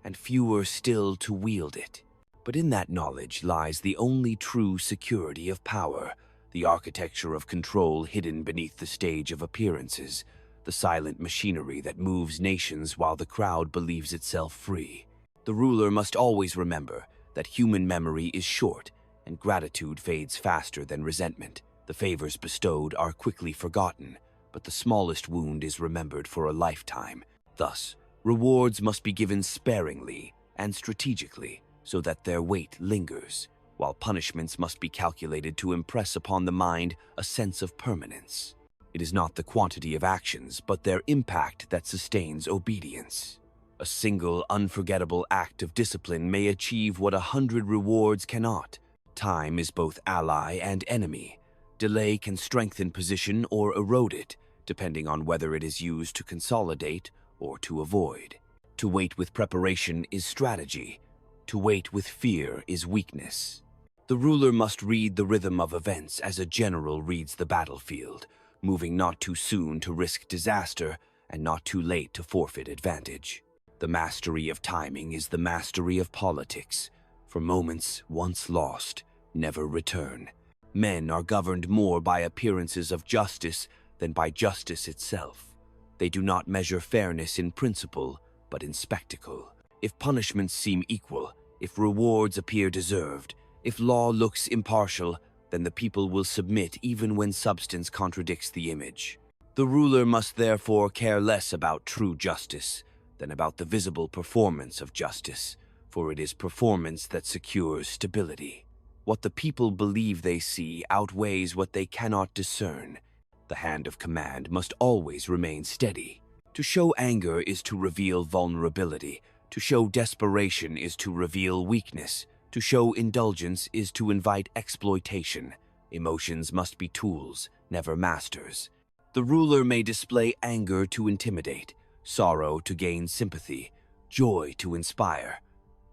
A: and fewer still to wield it. But in that knowledge lies the only true security of power, the architecture of control hidden beneath the stage of appearances, the silent machinery that moves nations while the crowd believes itself free. The ruler must always remember that human memory is short, and gratitude fades faster than resentment. The favors bestowed are quickly forgotten, but the smallest wound is remembered for a lifetime. Thus, rewards must be given sparingly and strategically so that their weight lingers, while punishments must be calculated to impress upon the mind a sense of permanence. It is not the quantity of actions, but their impact that sustains obedience. A single unforgettable act of discipline may achieve what 100 rewards cannot. Time is both ally and enemy. Delay can strengthen position or erode it, depending on whether it is used to consolidate or to avoid. To wait with preparation is strategy. To wait with fear is weakness. The ruler must read the rhythm of events as a general reads the battlefield, moving not too soon to risk disaster and not too late to forfeit advantage. The mastery of timing is the mastery of politics, for moments once lost never return. Men are governed more by appearances of justice than by justice itself. They do not measure fairness in principle, but in spectacle. If punishments seem equal, if rewards appear deserved, if law looks impartial, then the people will submit even when substance contradicts the image. The ruler must therefore care less about true justice than about the visible performance of justice, for it is performance that secures stability. What the people believe they see outweighs what they cannot discern. The hand of command must always remain steady. To show anger is to reveal vulnerability. To show desperation is to reveal weakness. To show indulgence is to invite exploitation. Emotions must be tools, never masters. The ruler may display anger to intimidate, sorrow to gain sympathy, joy to inspire,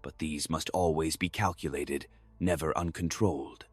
A: but these must always be calculated, never uncontrolled.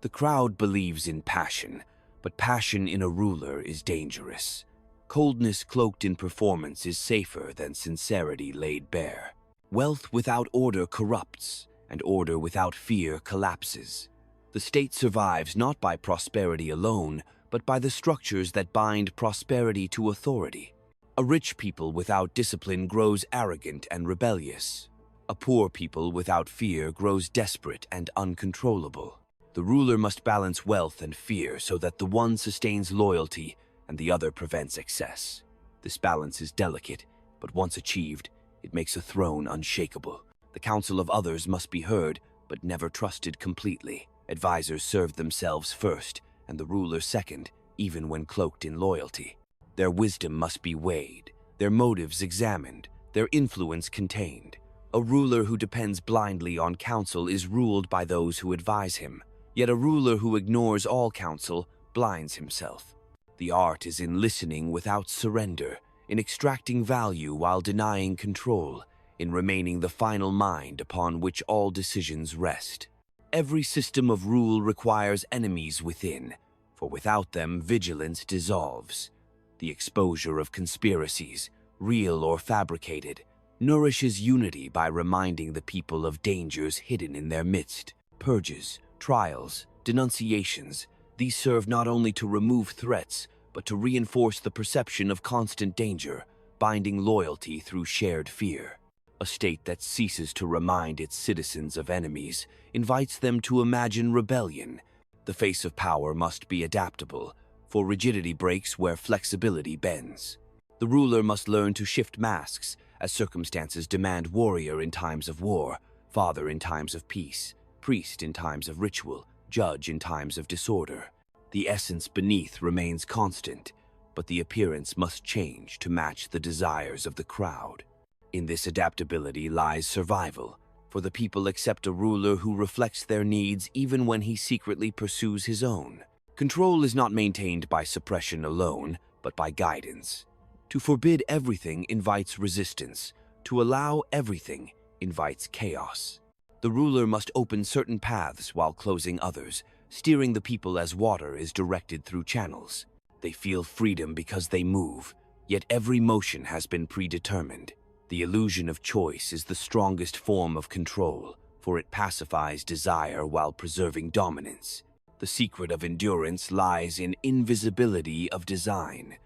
A: The crowd believes in passion, but passion in a ruler is dangerous. Coldness cloaked in performance is safer than sincerity laid bare. Wealth without order corrupts, and order without fear collapses. The state survives not by prosperity alone, but by the structures that bind prosperity to authority. A rich people without discipline grows arrogant and rebellious. A poor people without fear grows desperate and uncontrollable. The ruler must balance wealth and fear so that the one sustains loyalty and the other prevents excess. This balance is delicate, but once achieved, it makes a throne unshakable. The counsel of others must be heard, but never trusted completely. Advisors serve themselves first, and the ruler second, even when cloaked in loyalty. Their wisdom must be weighed, their motives examined, their influence contained. A ruler who depends blindly on counsel is ruled by those who advise him. Yet a ruler who ignores all counsel blinds himself. The art is in listening without surrender, in extracting value while denying control, in remaining the final mind upon which all decisions rest. Every system of rule requires enemies within, for without them vigilance dissolves. The exposure of conspiracies, real or fabricated, nourishes unity by reminding the people of dangers hidden in their midst. Purges, trials, denunciations, these serve not only to remove threats, but to reinforce the perception of constant danger, binding loyalty through shared fear. A state that ceases to remind its citizens of enemies invites them to imagine rebellion. The face of power must be adaptable, for rigidity breaks where flexibility bends. The ruler must learn to shift masks as circumstances demand: warrior in times of war, father in times of peace, priest in times of ritual, judge in times of disorder. The essence beneath remains constant, but the appearance must change to match the desires of the crowd. In this adaptability lies survival, for the people accept a ruler who reflects their needs even when he secretly pursues his own. Control is not maintained by suppression alone, but by guidance. To forbid everything invites resistance. To allow everything invites chaos. The ruler must open certain paths while closing others, steering the people as water is directed through channels. They feel freedom because they move, yet every motion has been predetermined. The illusion of choice is the strongest form of control, for it pacifies desire while preserving dominance. The secret of endurance lies in invisibility of design.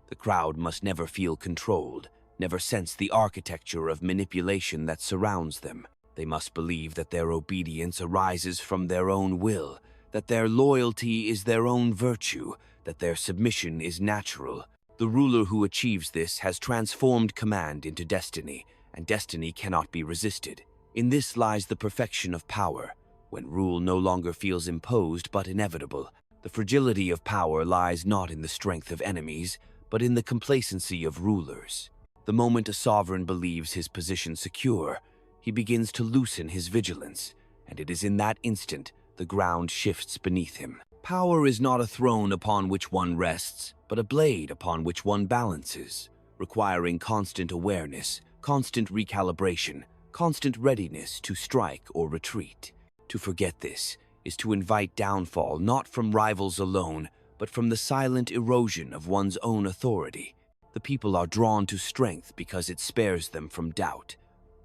A: The crowd must never feel controlled, never sense the architecture of manipulation that surrounds them. They must believe that their obedience arises from their own will, that their loyalty is their own virtue, that their submission is natural. The ruler who achieves this has transformed command into destiny, and destiny cannot be resisted. In this lies the perfection of power, when rule no longer feels imposed but inevitable. The fragility of power lies not in the strength of enemies, but in the complacency of rulers. The moment a sovereign believes his position secure, he begins to loosen his vigilance, and it is in that instant the ground shifts beneath him. Power is not a throne upon which one rests, but a blade upon which one balances, requiring constant awareness, constant recalibration, constant readiness to strike or retreat. To forget this is to invite downfall not from rivals alone, but from the silent erosion of one's own authority. The people are drawn to strength because it spares them from doubt.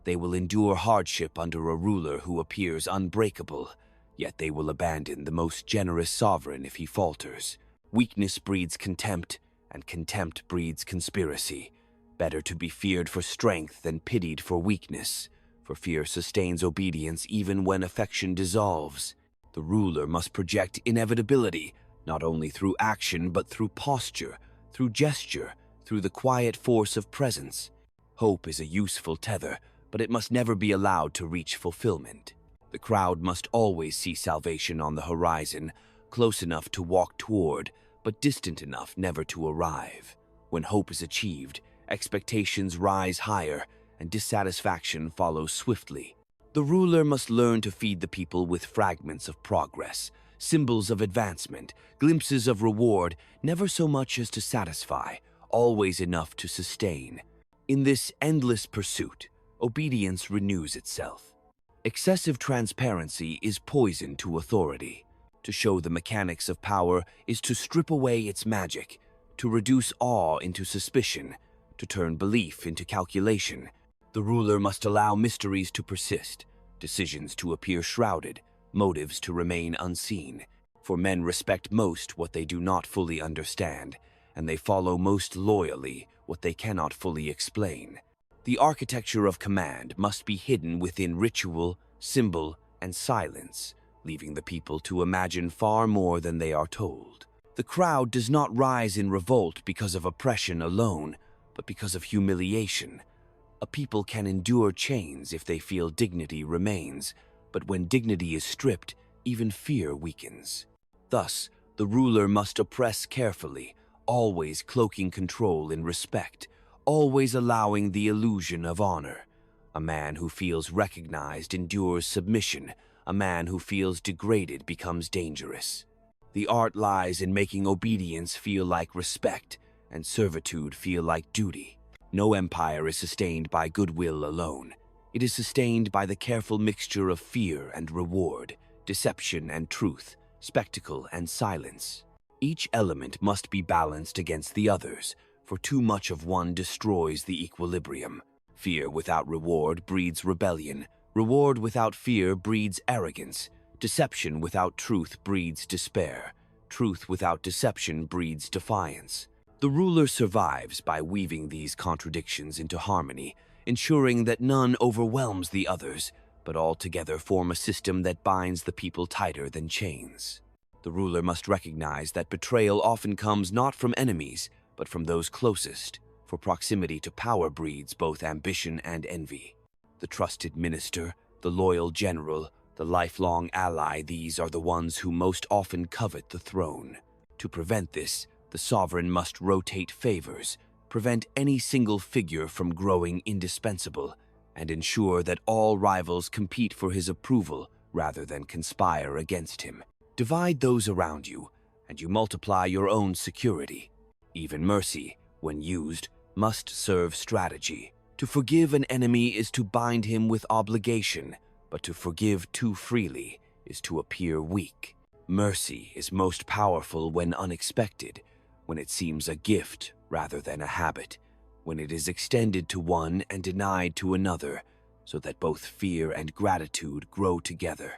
A: They will endure hardship under a ruler who appears unbreakable, yet they will abandon the most generous sovereign if he falters. Weakness breeds contempt, and contempt breeds conspiracy. Better to be feared for strength than pitied for weakness, for fear sustains obedience even when affection dissolves. The ruler must project inevitability, not only through action but through posture, through gesture, through the quiet force of presence. Hope is a useful tether, but it must never be allowed to reach fulfillment. The crowd must always see salvation on the horizon, close enough to walk toward, but distant enough never to arrive. When hope is achieved, expectations rise higher, and dissatisfaction follows swiftly. The ruler must learn to feed the people with fragments of progress, symbols of advancement, glimpses of reward, never so much as to satisfy, always enough to sustain. In this endless pursuit, obedience renews itself. Excessive transparency is poison to authority. To show the mechanics of power is to strip away its magic, to reduce awe into suspicion, to turn belief into calculation. The ruler must allow mysteries to persist, decisions to appear shrouded, motives to remain unseen. For men respect most what they do not fully understand, and they follow most loyally what they cannot fully explain. The architecture of command must be hidden within ritual, symbol, and silence, leaving the people to imagine far more than they are told. The crowd does not rise in revolt because of oppression alone, but because of humiliation. A people can endure chains if they feel dignity remains, but when dignity is stripped, even fear weakens. Thus, the ruler must oppress carefully, always cloaking control in respect, always allowing the illusion of honor. A man who feels recognized endures submission. A man who feels degraded becomes dangerous. The art lies in making obedience feel like respect and servitude feel like duty. No empire is sustained by goodwill alone. It is sustained by the careful mixture of fear and reward, deception and truth, spectacle and silence. Each element must be balanced against the others, for too much of one destroys the equilibrium. Fear without reward breeds rebellion. Reward without fear breeds arrogance. Deception without truth breeds despair. Truth without deception breeds defiance. The ruler survives by weaving these contradictions into harmony, ensuring that none overwhelms the others, but all together form a system that binds the people tighter than chains. The ruler must recognize that betrayal often comes not from enemies, but from those closest, for proximity to power breeds both ambition and envy. The trusted minister, the loyal general, the lifelong ally, these are the ones who most often covet the throne. To prevent this, the sovereign must rotate favors, prevent any single figure from growing indispensable, and ensure that all rivals compete for his approval rather than conspire against him. Divide those around you, and you multiply your own security. Even mercy, when used, must serve strategy. To forgive an enemy is to bind him with obligation, but to forgive too freely is to appear weak. Mercy is most powerful when unexpected, when it seems a gift rather than a habit, when it is extended to one and denied to another, so that both fear and gratitude grow together.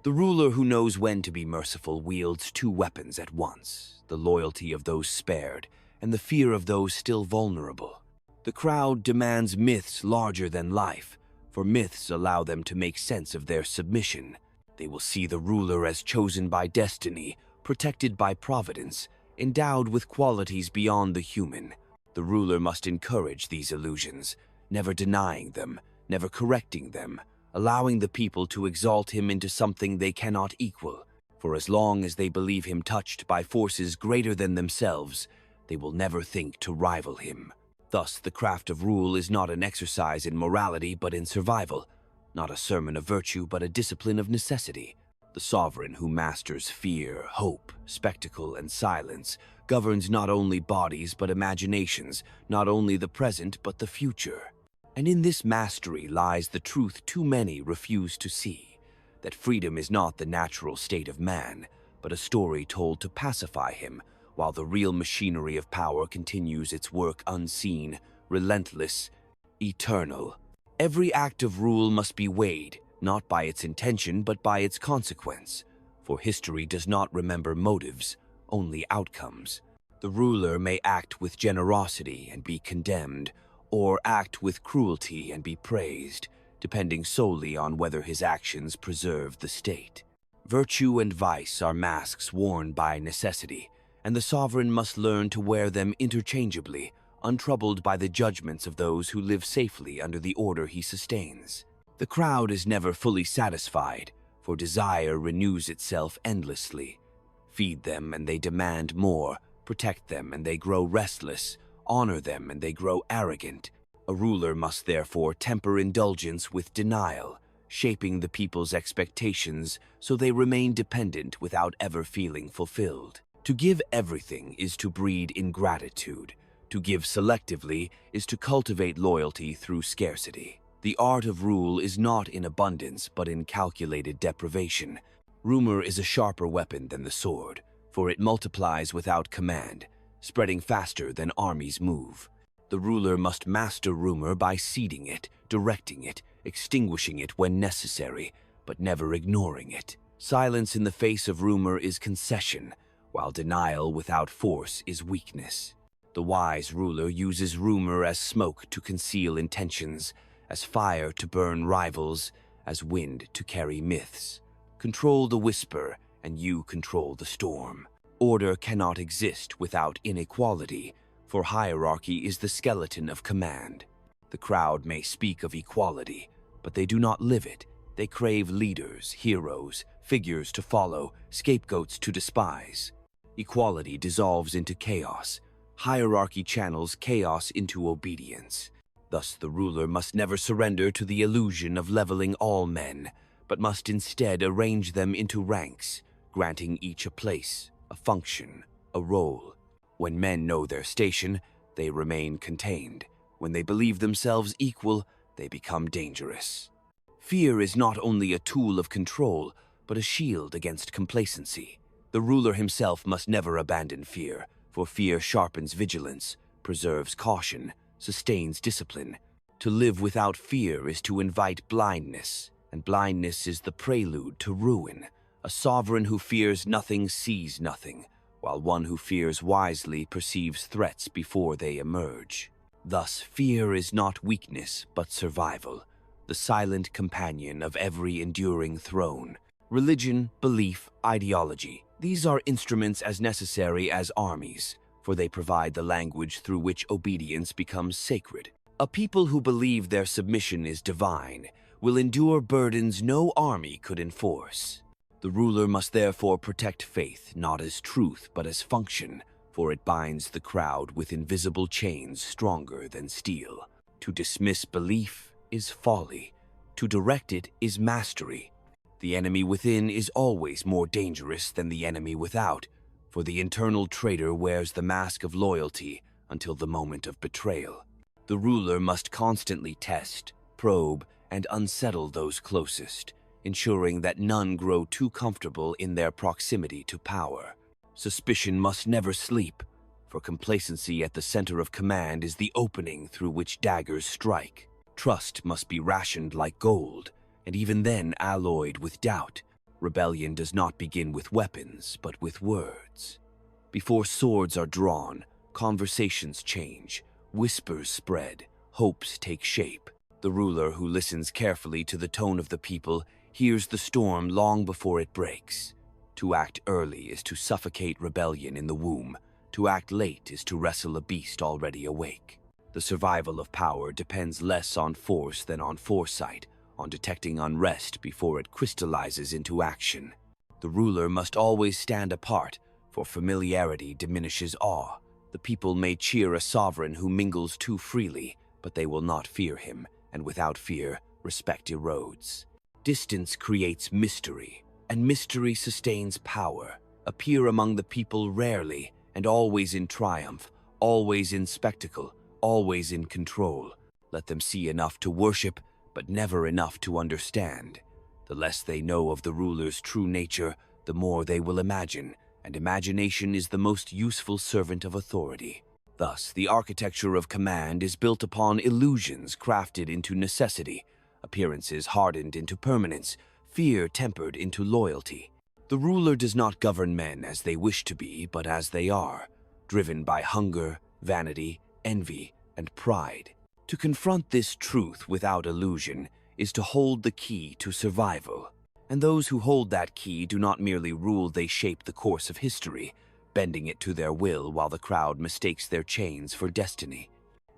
A: The ruler who knows when to be merciful wields two weapons at once, the loyalty of those spared and the fear of those still vulnerable. The crowd demands myths larger than life, for myths allow them to make sense of their submission. They will see the ruler as chosen by destiny, protected by providence, endowed with qualities beyond the human. The ruler must encourage these illusions, never denying them, never correcting them, allowing the people to exalt him into something they cannot equal. For as long as they believe him touched by forces greater than themselves, they will never think to rival him. Thus, the craft of rule is not an exercise in morality but in survival, not a sermon of virtue but a discipline of necessity. The sovereign who masters fear, hope, spectacle, and silence governs not only bodies but imaginations, not only the present but the future. And in this mastery lies the truth too many refuse to see, that freedom is not the natural state of man, but a story told to pacify him, while the real machinery of power continues its work unseen, relentless, eternal. Every act of rule must be weighed, not by its intention but by its consequence, for history does not remember motives, only outcomes. The ruler may act with generosity and be condemned, or act with cruelty and be praised, depending solely on whether his actions preserve the state. Virtue and vice are masks worn by necessity, and the sovereign must learn to wear them interchangeably, untroubled by the judgments of those who live safely under the order he sustains. The crowd is never fully satisfied, for desire renews itself endlessly. Feed them and they demand more, protect them and they grow restless, honor them and they grow arrogant. A ruler must therefore temper indulgence with denial, shaping the people's expectations so they remain dependent without ever feeling fulfilled. To give everything is to breed ingratitude. To give selectively is to cultivate loyalty through scarcity. The art of rule is not in abundance but in calculated deprivation. Rumor is a sharper weapon than the sword, for it multiplies without command, spreading faster than armies move. The ruler must master rumor by seeding it, directing it, extinguishing it when necessary, but never ignoring it. Silence in the face of rumor is concession, while denial without force is weakness. The wise ruler uses rumor as smoke to conceal intentions, as fire to burn rivals, as wind to carry myths. Control the whisper, and you control the storm. Order cannot exist without inequality, for hierarchy is the skeleton of command. The crowd may speak of equality, but they do not live it. They crave leaders, heroes, figures to follow, scapegoats to despise. Equality dissolves into chaos. Hierarchy channels chaos into obedience. Thus the ruler must never surrender to the illusion of leveling all men, but must instead arrange them into ranks, granting each a place, a function, a role. When men know their station, they remain contained. When they believe themselves equal, they become dangerous. Fear is not only a tool of control, but a shield against complacency. The ruler himself must never abandon fear, for fear sharpens vigilance, preserves caution, sustains discipline. To live without fear is to invite blindness, and blindness is the prelude to ruin. A sovereign who fears nothing sees nothing, while one who fears wisely perceives threats before they emerge. Thus, fear is not weakness, but survival, the silent companion of every enduring throne. Religion, belief, ideology. These are instruments as necessary as armies, for they provide the language through which obedience becomes sacred. A people who believe their submission is divine will endure burdens no army could enforce. The ruler must therefore protect faith not as truth but as function, for it binds the crowd with invisible chains stronger than steel. To dismiss belief is folly. To direct it is mastery. The enemy within is always more dangerous than the enemy without, for the internal traitor wears the mask of loyalty until the moment of betrayal. The ruler must constantly test, probe, and unsettle those closest, ensuring that none grow too comfortable in their proximity to power. Suspicion must never sleep, for complacency at the center of command is the opening through which daggers strike. Trust must be rationed like gold, and even then alloyed with doubt. Rebellion does not begin with weapons, but with words. Before swords are drawn, conversations change, whispers spread, hopes take shape. The ruler who listens carefully to the tone of the people hears the storm long before it breaks. To act early is to suffocate rebellion in the womb. To act late is to wrestle a beast already awake. The survival of power depends less on force than on foresight, on detecting unrest before it crystallizes into action. The ruler must always stand apart, for familiarity diminishes awe. The people may cheer a sovereign who mingles too freely, but they will not fear him, and without fear, respect erodes. Distance creates mystery, and mystery sustains power. Appear among the people rarely, and always in triumph, always in spectacle, always in control. Let them see enough to worship, but never enough to understand. The less they know of the ruler's true nature, the more they will imagine, and imagination is the most useful servant of authority. Thus, the architecture of command is built upon illusions crafted into necessity, appearances hardened into permanence, fear tempered into loyalty. The ruler does not govern men as they wish to be, but as they are, driven by hunger, vanity, envy, and pride. To confront this truth without illusion is to hold the key to survival. And those who hold that key do not merely rule, they shape the course of history, bending it to their will while the crowd mistakes their chains for destiny.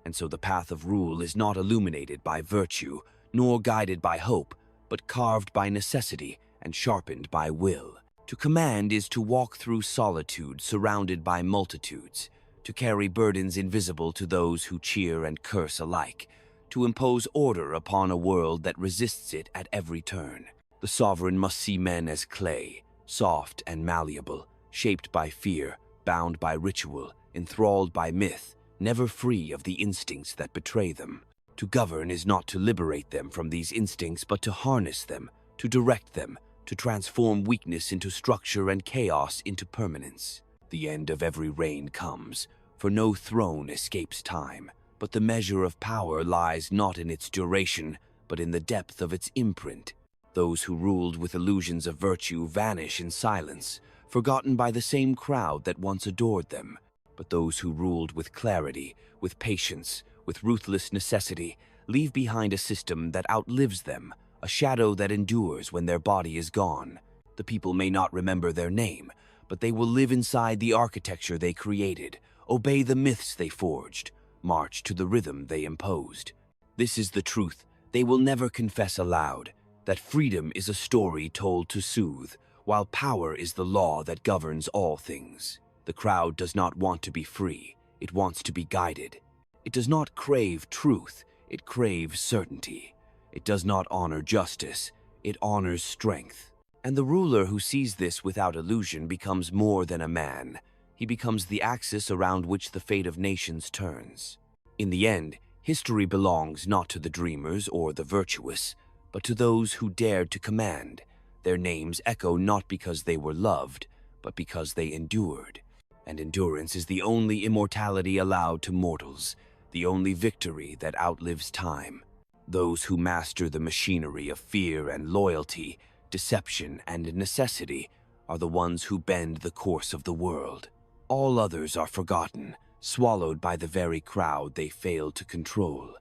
A: And so the path of rule is not illuminated by virtue, nor guided by hope, but carved by necessity and sharpened by will. To command is to walk through solitude surrounded by multitudes, to carry burdens invisible to those who cheer and curse alike, to impose order upon a world that resists it at every turn. The sovereign must see men as clay, soft and malleable, shaped by fear, bound by ritual, enthralled by myth, never free of the instincts that betray them. To govern is not to liberate them from these instincts, but to harness them, to direct them, to transform weakness into structure and chaos into permanence. The end of every reign comes, for no throne escapes time, but the measure of power lies not in its duration, but in the depth of its imprint. Those who ruled with illusions of virtue vanish in silence, forgotten by the same crowd that once adored them. But those who ruled with clarity, with patience, with ruthless necessity, leave behind a system that outlives them, a shadow that endures when their body is gone. The people may not remember their name, but they will live inside the architecture they created, obey the myths they forged, march to the rhythm they imposed. This is the truth they will never confess aloud, that freedom is a story told to soothe, while power is the law that governs all things. The crowd does not want to be free, it wants to be guided. It does not crave truth, it craves certainty. It does not honor justice, it honors strength. And the ruler who sees this without illusion becomes more than a man. He becomes the axis around which the fate of nations turns. In the end, history belongs not to the dreamers or the virtuous, but to those who dared to command. Their names echo not because they were loved, but because they endured. And endurance is the only immortality allowed to mortals, the only victory that outlives time. Those who master the machinery of fear and loyalty, deception and necessity, are the ones who bend the course of the world. All others are forgotten, swallowed by the very crowd they failed to control.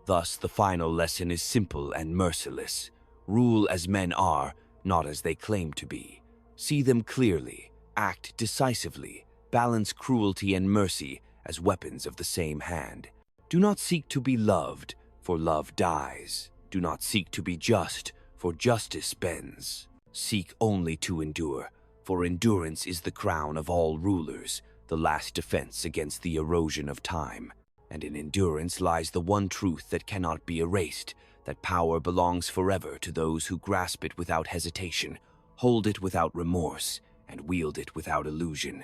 A: Thus, the final lesson is simple and merciless. Rule as men are, not as they claim to be. See them clearly, act decisively, balance cruelty and mercy as weapons of the same hand. Do not seek to be loved, for love dies. Do not seek to be just, for justice bends. Seek only to endure, for endurance is the crown of all rulers, the last defense against the erosion of time. And in endurance lies the one truth that cannot be erased, that power belongs forever to those who grasp it without hesitation, hold it without remorse, and wield it without illusion.